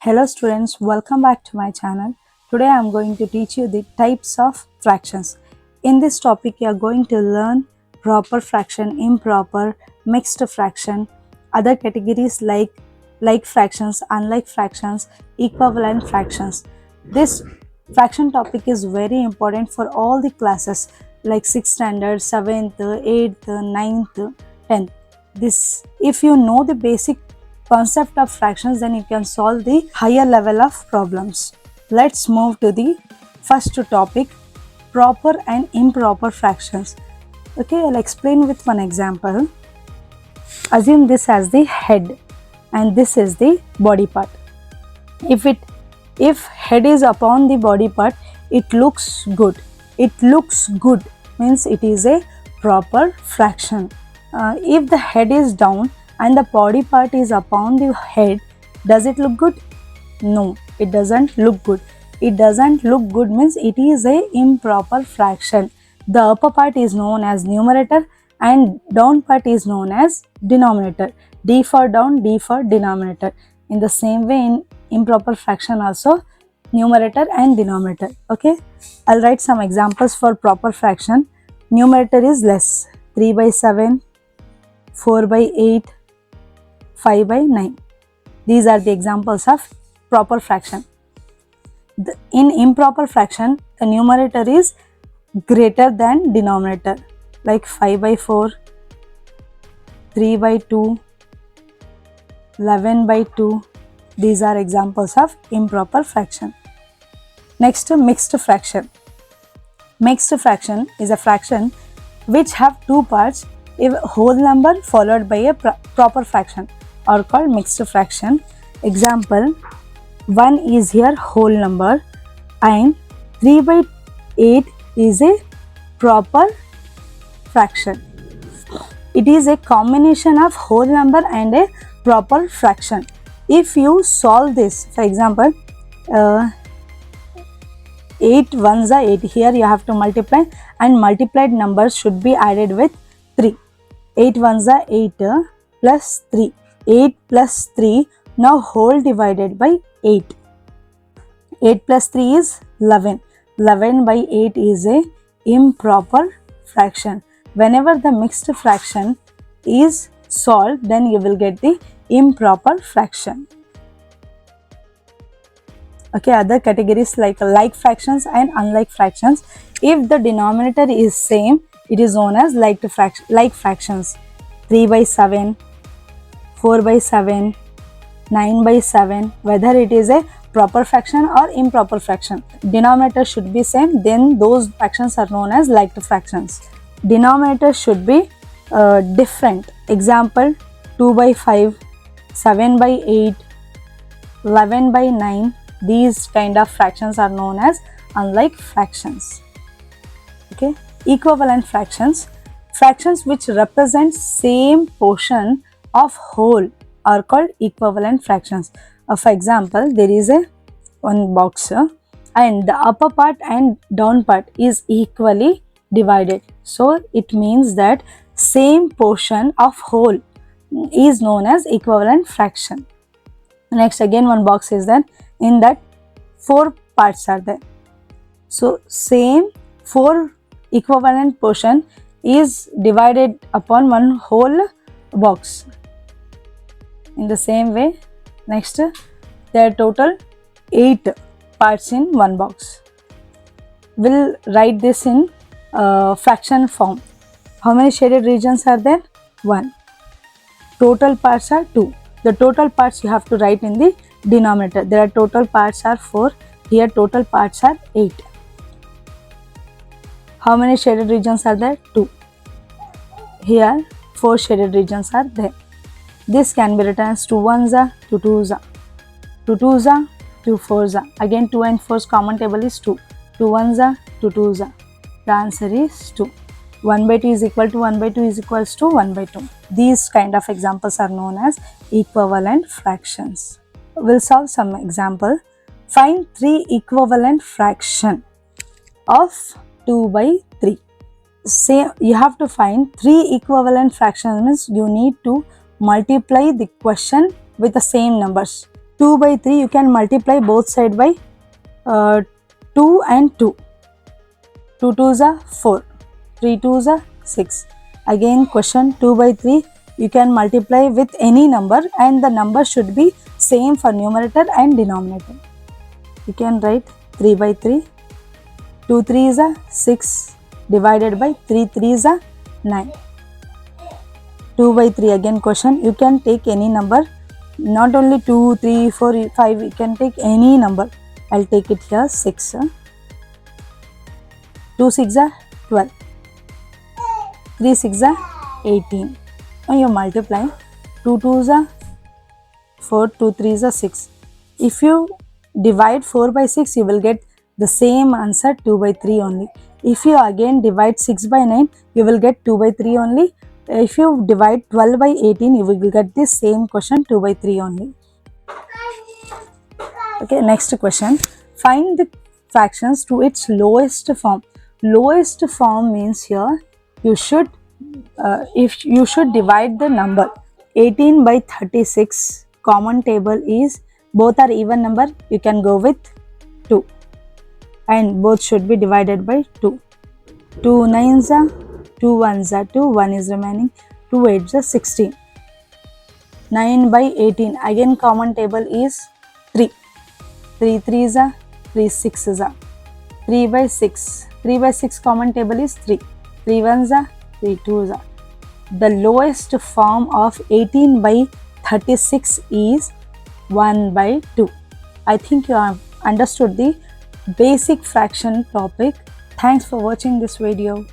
Hello students, welcome back to my channel. Today I am going to teach you the types of fractions. In this topic you are going to learn proper fraction, improper, mixed fraction, other categories like fractions, unlike fractions, equivalent fractions. This fraction topic is very important for all the classes like 6th standard, 7th, 8th, 9th, 10th. If you know the basic concept of fractions, then you can solve the higher level of problems. Let's move to the first topic, proper and improper fractions. Okay, I'll explain with one example. Assume this as the head and this is the body part. If head is upon the body part, it looks good. It looks good means it is a proper fraction. If the head is down and the body part is upon the head, does it look good? No, it doesn't look good. It doesn't look good means it is a improper fraction. The upper part is known as numerator and down part is known as denominator. D for down, D for denominator. In the same way, in improper fraction also, numerator and denominator. Okay, I'll write some examples for proper fraction. Numerator is less, 3 by 7, 4 by 8, 5 by 9. These are the examples of proper fraction. In improper fraction, the numerator is greater than denominator, like 5 by 4, 3 by 2, 11 by 2. These are examples of improper fraction. Next, mixed fraction. Mixed fraction is a fraction which have two parts, a whole number followed by a proper fraction, are called mixed fraction. Example, 1 is here whole number and 3 by 8 is a proper fraction. It is a combination of whole number and a proper fraction. If you solve this, for example, 8 ones are 8, here you have to multiply and multiplied numbers should be added with 3. 8 ones are 8 plus 3. 8 plus 3, now whole divided by 8. 8 plus 3 is 11. 11 by 8 is a improper fraction. Whenever the mixed fraction is solved, then you will get the improper fraction. Okay, other categories like fractions and unlike fractions. If the denominator is same, it is known as like fractions. 3 by 7, 4 by 7, 9 by 7, whether it is a proper fraction or improper fraction. Denominator should be same, then those fractions are known as like fractions. Denominator should be different. Example, 2 by 5, 7 by 8, 11 by 9. These kind of fractions are known as unlike fractions. Okay, equivalent fractions. Fractions which represent same portion of whole are called equivalent fractions. For example, there is one box and the upper part and down part is equally divided. So it means that same portion of whole is known as equivalent fraction. Next, again one box is there. In that 4 parts are there. So same 4 equivalent portion is divided upon one whole box. In the same way, next there are total 8 parts in one box. We'll write this in fraction form. How many shaded regions are there? 1. Total parts are 2. The total parts you have to write in the denominator. There are total parts are 4. Here total parts are 8. How many shaded regions are there? 2. Here 4 shaded regions are there. This can be written as 2 ones are, 2 twos are, 2 twos are, 2 fours are. Again 2 and 4's common table is 2. 2 ones are, 2 twos are. The answer is 2. 1 by 2 is equal to 1 by 2 is equals to 1 by 2. These kind of examples are known as equivalent fractions. We'll solve some example. Find 3 equivalent fraction of 2 by 3. Say you have to find 3 equivalent fractions means you need to multiply the question with the same numbers. 2 by 3 you can multiply both side by 2 and 2. 2 2s are 4, 3 2s are 6. Again question, 2 by 3 you can multiply with any number and the number should be same for numerator and denominator. You can write 3 by 3, 2 3s are 6 divided by 3 3s are 9. 2 by 3 again question, you can take any number, not only 2, 3, 4, 5, you can take any number. I'll take it here 6. 2 6 are 12, 3 6 are 18. Now you multiply, 2 2s are 4, 2 3s are 6. If you divide 4 by 6, you will get the same answer 2 by 3 only. If you again divide 6 by 9, you will get 2 by 3 only. If you divide 12 by 18, you will get the same question 2 by 3 only. Okay, next question. Find the fractions to its lowest form. Lowest form means here you should if you should divide the number 18 by 36. Common table is both are even number, you can go with 2 and both should be divided by 2. 2 9s are 2 1s are 2, 1 is remaining, 2 8s are 16. 9 by 18 again common table is 3. 3 3s are 3 6s are 3 by 6. 3 by 6 common table is 3. 3 1s are 3 2s are. The lowest form of 18 by 36 is 1 by 2. I think you have understood the basic fraction topic. Thanks for watching this video.